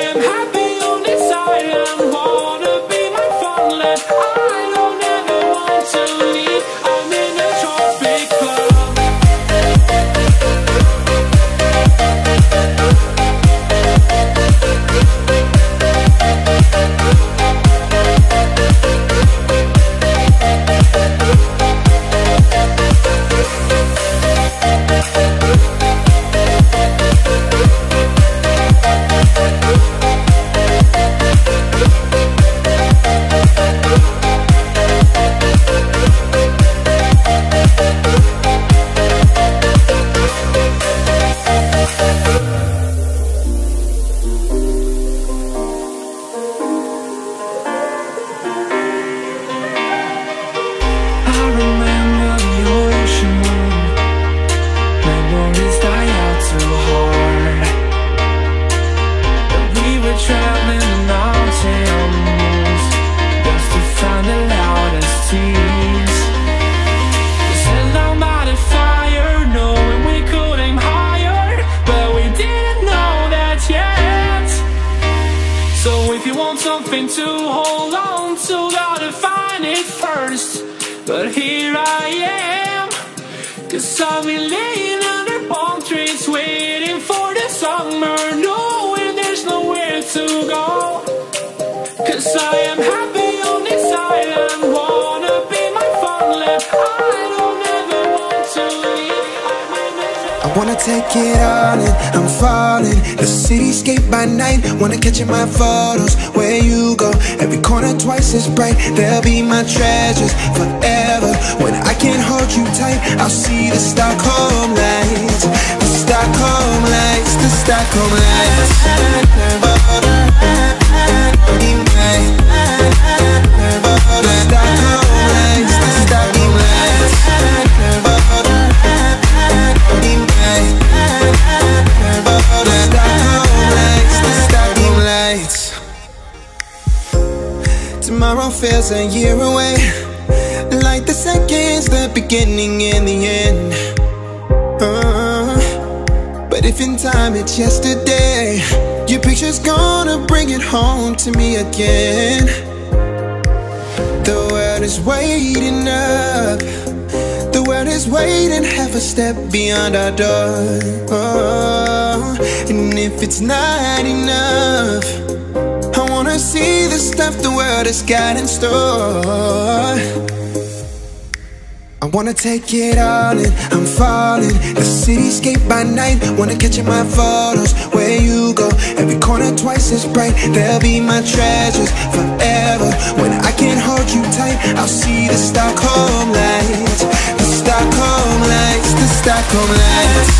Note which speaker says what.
Speaker 1: am happy on this island, wanna be my farmland. I don't ever want to leave, I'm in a tropic club. Something to hold on to, gotta find it first. But here I am, 'cause I've been laying under palm trees, waiting for the summer, knowing there's nowhere to go. 'Cause I am happy on this island, wanna be my farmland. I don't ever want to leave,
Speaker 2: I wanna take it all in, I'm falling. The cityscape by night, wanna catch in my photos. Where you go, every corner twice as bright. They'll be my treasures forever. When I can't hold you tight, I'll see the Stockholm lights. The Stockholm lights, the Stockholm lights. Tomorrow feels a year away, like the seconds, the beginning and the end. But if in time it's yesterday, your picture's gonna bring it home to me again. The world is waiting up, the world is waiting half a step beyond our door. And if it's not enough, I wanna see the stuff the world has got in store. I wanna take it all in, I'm falling. The cityscape by night, wanna catch in my photos. Where you go, every corner twice as bright. They'll be my treasures forever. When I can't hold you tight, I'll see the Stockholm lights. The Stockholm lights, the Stockholm lights.